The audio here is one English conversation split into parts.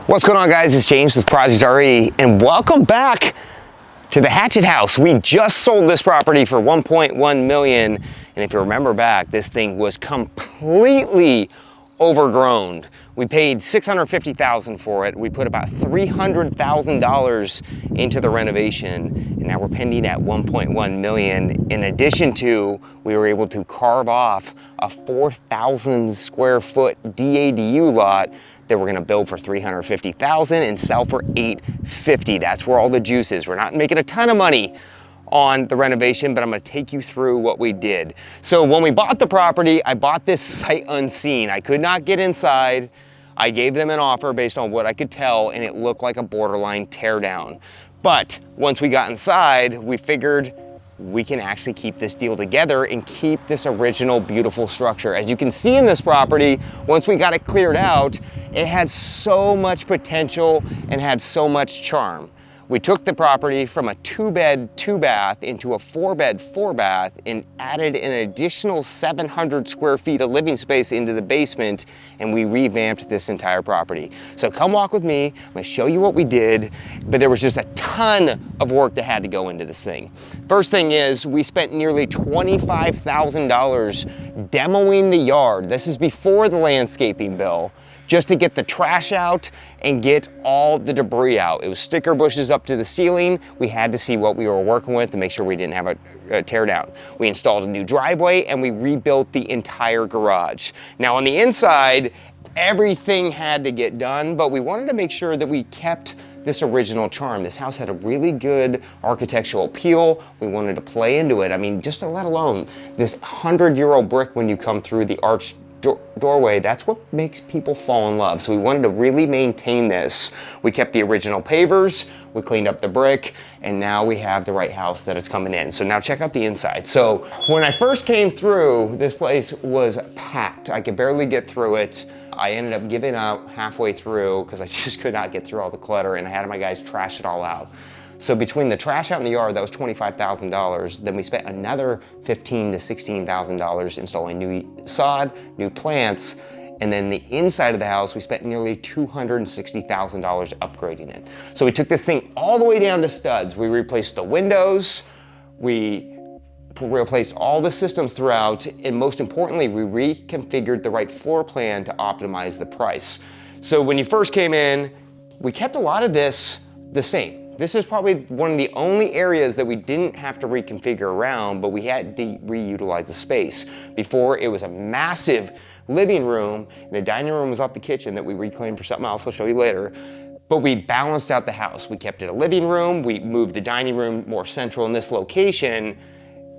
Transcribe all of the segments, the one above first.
What's going on, guys? It's James with ProjectRE, and welcome back to the Hatchet house. We just sold this property for $1.1 million, and if you remember back, this thing was completely overgrown. We paid $650,000 for it. We put about $300,000 into the renovation, and now we're pending at $1.1 million. In addition to, we were able to carve off a 4,000 square foot DADU lot that we're gonna build for $350,000 and sell for $850,000. That's where all the juice is. We're not making a ton of money on the renovation, but I'm gonna take you through what we did. So when we bought the property, I bought this sight unseen. I could not get inside. I gave them an offer based on what I could tell, and it looked like a borderline tear down. But once we got inside, we figured we can actually keep this deal together and keep this original beautiful structure. As you can see in this property, once we got it cleared out, it had so much potential and had so much charm. We took the property from a 2-bed, 2-bath into a 4-bed, 4-bath and added an additional 700 square feet of living space into the basement, and we revamped this entire property. So come walk with me, I'm gonna show you what we did, but there was just a ton of work that had to go into this thing. First thing is, we spent nearly $25,000 demoing the yard. This is before the landscaping bill, just to get the trash out and get all the debris out. It was sticker bushes up to the ceiling. We had to see what we were working with to make sure we didn't have a tear down. We installed a new driveway and we rebuilt the entire garage. Now on the inside, everything had to get done, but we wanted to make sure that we kept this original charm. This house had a really good architectural appeal. We wanted to play into it. I mean, just let alone this 100-year-old brick when you come through the arched doorway, that's what makes people fall in love. So we wanted to really maintain this. We kept the original pavers, we cleaned up the brick, and now we have the right house that it's coming in. So now check out the inside. So when I first came through, this place was packed. I could barely get through it. I ended up giving up halfway through because I just could not get through all the clutter, and I had my guys trash it all out. So between the trash out in the yard, that was $25,000. Then we spent another $15,000 to $16,000 installing new sod, new plants, and then the inside of the house, we spent nearly $260,000 upgrading it. So we took this thing all the way down to studs. We replaced the windows, we replaced all the systems throughout, and most importantly, we reconfigured the right floor plan to optimize the price. So when you first came in, we kept a lot of this the same. This is probably one of the only areas that we didn't have to reconfigure around, but we had to reutilize the space. Before, it was a massive living room, and the dining room was off the kitchen that we reclaimed for something else I'll show you later. But we balanced out the house. We kept it a living room, we moved the dining room more central in this location,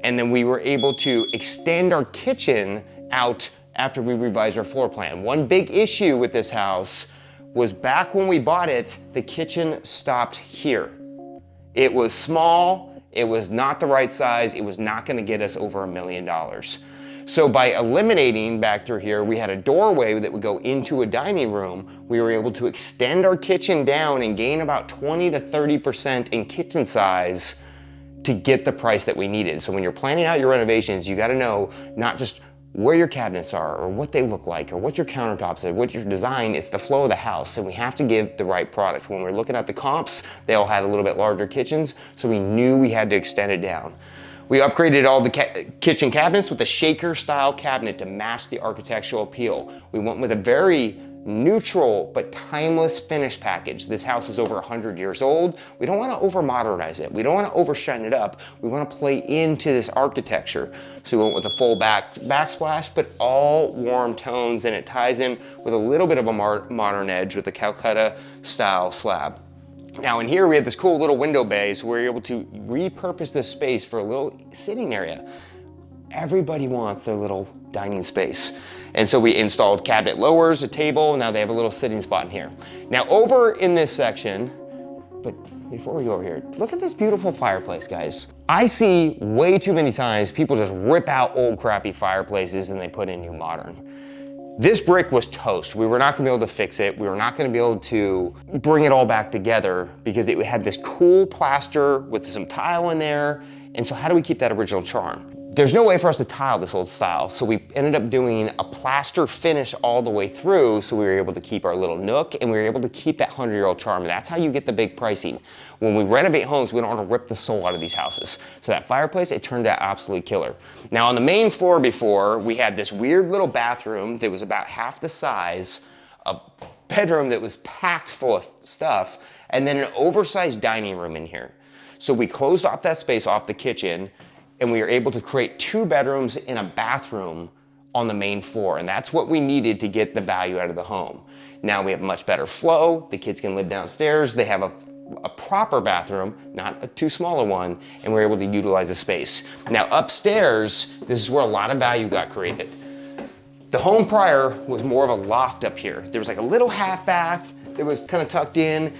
and then we were able to extend our kitchen out after we revised our floor plan. One big issue with this house was back when we bought it, the kitchen stopped here. It was small, it was not the right size, it was not gonna get us over $1 million. So by eliminating back through here, we had a doorway that would go into a dining room. We were able to extend our kitchen down and gain about 20 to 30% in kitchen size to get the price that we needed. So when you're planning out your renovations, you gotta know not just where your cabinets are or what they look like or what your countertops are, what your design, it's the flow of the house. And we have to give the right product. When we're looking at the comps, they all had a little bit larger kitchens, so we knew we had to extend it down. We upgraded all the kitchen cabinets with a shaker style cabinet to match the architectural appeal. We went with a very neutral but timeless finish package. This house is over 100 years old. We don't want to over modernize it. We don't want to overshine it up. We want to play into this architecture. So we went with a full backsplash, but all warm tones, and it ties in with a little bit of a modern edge with the Calcutta style slab. Now in here we had this cool little window bay, so we were able to repurpose this space for a little sitting area. Everybody wants their little dining space. And so we installed cabinet lowers, a table, now they have a little sitting spot in here. Now over in this section, but before we go over here, look at this beautiful fireplace, guys. I see way too many times people just rip out old crappy fireplaces and they put in new modern. This brick was toast. We were not gonna be able to fix it. We were not gonna be able to bring it all back together because it had this cool plaster with some tile in there. And so how do we keep that original charm? there's no way for us to tile this old style. So we ended up doing a plaster finish all the way through, so we were able to keep our little nook and we were able to keep that 100-year-old charm. And that's how you get the big pricing. When we renovate homes, we don't want to rip the soul out of these houses. So that fireplace, it turned out absolutely killer. Now on the main floor before, we had this weird little bathroom that was about half the size, a bedroom that was packed full of stuff, and then an oversized dining room in here. So we closed off that space off the kitchen, and we were able to create 2 bedrooms and a bathroom on the main floor. And that's what we needed to get the value out of the home. Now we have much better flow. The kids can live downstairs. They have a proper bathroom, not a too small a one, and we're able to utilize the space. Now upstairs, this is where a lot of value got created. The home prior was more of a loft up here. There was like a little half bath that was kind of tucked in,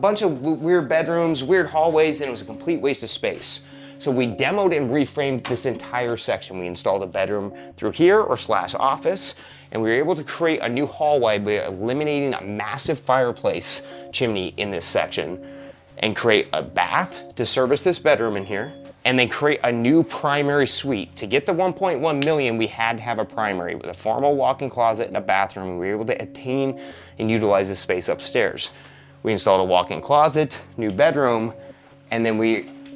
bunch of weird bedrooms, weird hallways, and it was a complete waste of space. So we demoed and reframed this entire section. We installed a bedroom through here or / office, and we were able to create a new hallway by eliminating a massive fireplace chimney in this section and create a bath to service this bedroom in here, and then create a new primary suite. To get the 1.1 million, we had to have a primary with a formal walk-in closet and a bathroom. We were able to attain and utilize this space upstairs. We installed a walk-in closet, new bedroom, and then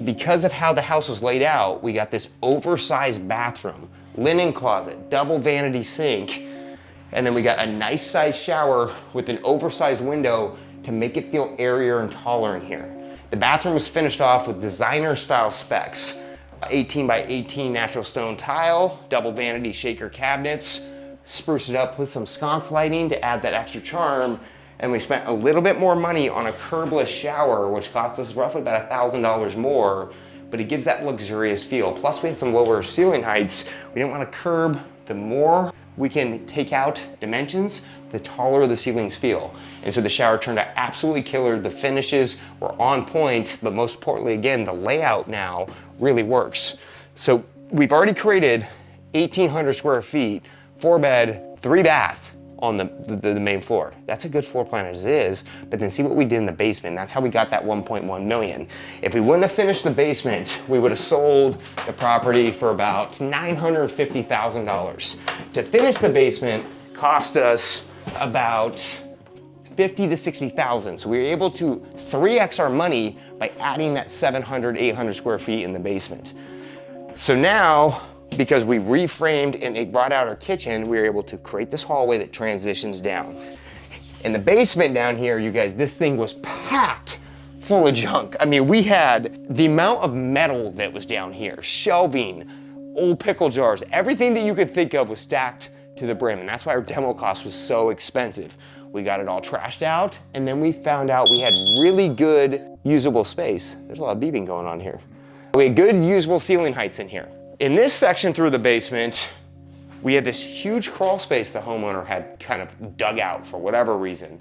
because of how the house was laid out, we got this oversized bathroom, linen closet, double vanity sink, and then we got a nice sized shower with an oversized window to make it feel airier and taller in here. The bathroom was finished off with designer style specs, 18 by 18 natural stone tile, double vanity shaker cabinets, spruced it up with some sconce lighting to add that extra charm. And we spent a little bit more money on a curbless shower, which cost us roughly about $1,000 more, but it gives that luxurious feel. Plus we had some lower ceiling heights. We didn't want to curb. The more we can take out dimensions, the taller the ceilings feel. And so the shower turned out absolutely killer. The finishes were on point, but most importantly, again, the layout now really works. So we've already created 1,800 square feet, 4-bed, 3-bath. On the main floor. That's a good floor plan as is, but then see what we did in the basement. That's how we got that 1.1 million. If we wouldn't have finished the basement, we would have sold the property for about $950,000. To finish the basement cost us about 50 to 60,000. So we were able to 3x our money by adding that 700, 800 square feet in the basement. So now, because we reframed and it brought out our kitchen, we were able to create this hallway that transitions down. In the basement down here, you guys, this thing was packed full of junk. I mean, we had the amount of metal that was down here, shelving, old pickle jars, everything that you could think of was stacked to the brim, and that's why our demo cost was so expensive. We got it all trashed out, and then we found out we had really good usable space. There's a lot of beeping going on here. We had good usable ceiling heights in here. In this section through the basement, we had this huge crawl space the homeowner had kind of dug out for whatever reason.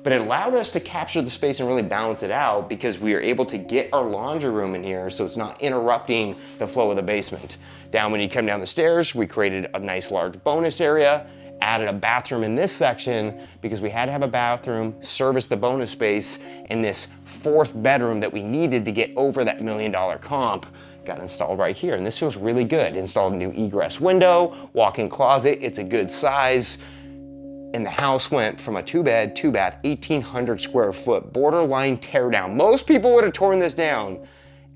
But it allowed us to capture the space and really balance it out because we were able to get our laundry room in here so it's not interrupting the flow of the basement. Down when you come down the stairs, we created a nice large bonus area, added a bathroom in this section because we had to have a bathroom, service the bonus space, in this 4th bedroom that we needed to get over that $1 million comp. Got installed right here, and this feels really good. Installed a new egress window, walk-in closet, it's a good size, and the house went from a 2-bed, 2-bath, 1,800 square foot, borderline tear down. Most people would have torn this down,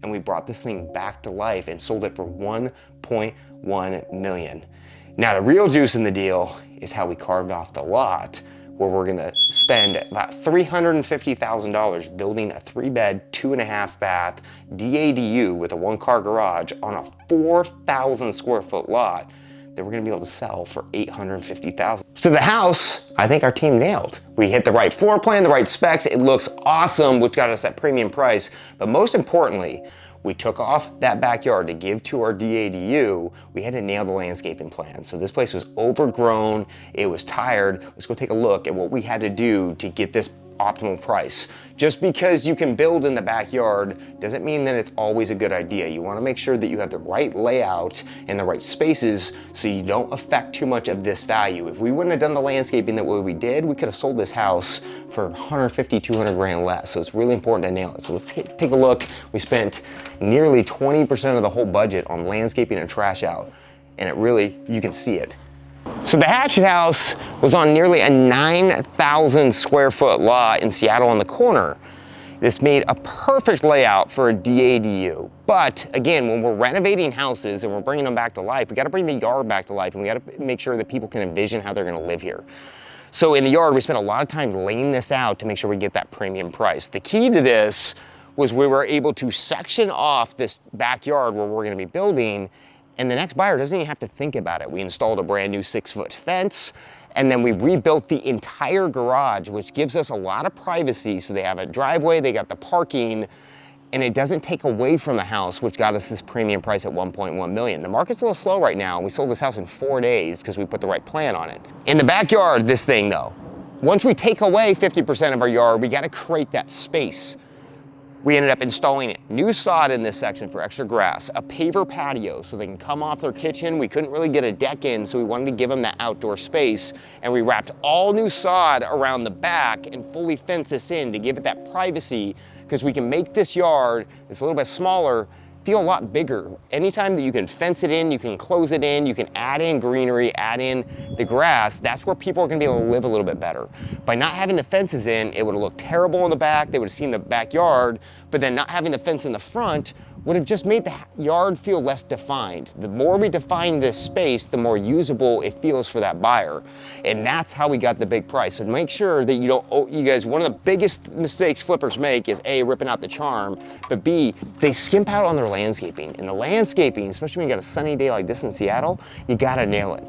and we brought this thing back to life and sold it for 1.1 million. Now the real juice in the deal is how we carved off the lot, where we're gonna spend about $350,000 building a 3-bed, 2.5-bath DADU with a 1-car garage on a 4,000 square foot lot that we're gonna be able to sell for $850,000. So the house, I think our team nailed. We hit the right floor plan, the right specs, it looks awesome, which got us that premium price, but most importantly, we took off that backyard to give to our DADU. We had to nail the landscaping plan. So this place was overgrown, it was tired. Let's go take a look at what we had to do to get this optimal price. Just because you can build in the backyard doesn't mean that it's always a good idea. You want to make sure that you have the right layout and the right spaces so you don't affect too much of this value. If we wouldn't have done the landscaping the way we did, we could have sold this house for 150, 200 grand less. So it's really important to nail it. So let's take a look. We spent nearly 20% of the whole budget on landscaping and trash out. And it really, you can see it. So the Hatchet house was on nearly a 9,000 square foot lot in Seattle on the corner. This made a perfect layout for a DADU. But again, when we're renovating houses and we're bringing them back to life, we gotta bring the yard back to life, and we gotta make sure that people can envision how they're gonna live here. So in the yard, we spent a lot of time laying this out to make sure we get that premium price. The key to this was we were able to section off this backyard where we're gonna be building, and the next buyer doesn't even have to think about it. We installed a brand new 6-foot fence, and then we rebuilt the entire garage, which gives us a lot of privacy. So they have a driveway, they got the parking, and it doesn't take away from the house, which got us this premium price at 1.1 million. The market's a little slow right now. We sold this house in 4 days because we put the right plan on it. In the backyard, this thing though, once we take away 50% of our yard, we gotta create that space. We ended up installing new sod in this section for extra grass, a paver patio so they can come off their kitchen. We couldn't really get a deck in, so we wanted to give them that outdoor space. And we wrapped all new sod around the back and fully fenced this in to give it that privacy, because we can make this yard that's a little bit smaller feel a lot bigger. Anytime that you can fence it in, you can close it in, you can add in greenery, add in the grass, that's where people are gonna be able to live a little bit better. By not having the fences in, it would have looked terrible in the back, they would have seen the backyard, but then not having the fence in the front would have just made the yard feel less defined. The more we define this space, the more usable it feels for that buyer. And that's how we got the big price. So make sure that you don't, you guys, one of the biggest mistakes flippers make is A, ripping out the charm, but B, they skimp out on their landscaping. And the landscaping, especially when you got a sunny day like this in Seattle, you gotta nail it.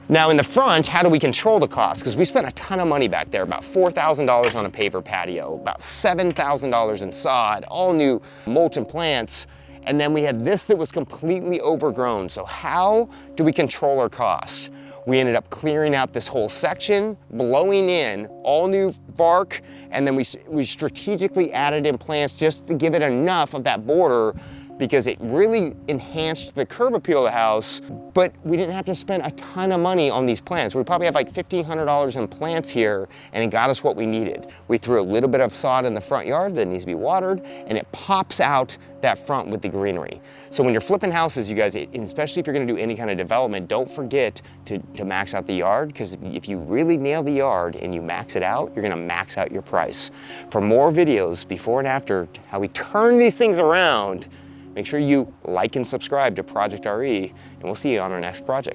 Now in the front, how do we control the cost? Because we spent a ton of money back there, about $4,000 on a paver patio, about $7,000 in sod, all new mulch and plants, and then we had this that was completely overgrown. So how do we control our costs? We ended up clearing out this whole section, blowing in all new bark, and then we strategically added in plants just to give it enough of that border, because it really enhanced the curb appeal of the house, but we didn't have to spend a ton of money on these plants. We probably have like $1,500 in plants here, and it got us what we needed. We threw a little bit of sod in the front yard that needs to be watered, and it pops out that front with the greenery. So when you're flipping houses, you guys, especially if you're gonna do any kind of development, don't forget to max out the yard, because if you really nail the yard and you max it out, you're gonna max out your price. For more videos before and after how we turn these things around, make sure you like and subscribe to ProjectRE, and we'll see you on our next project.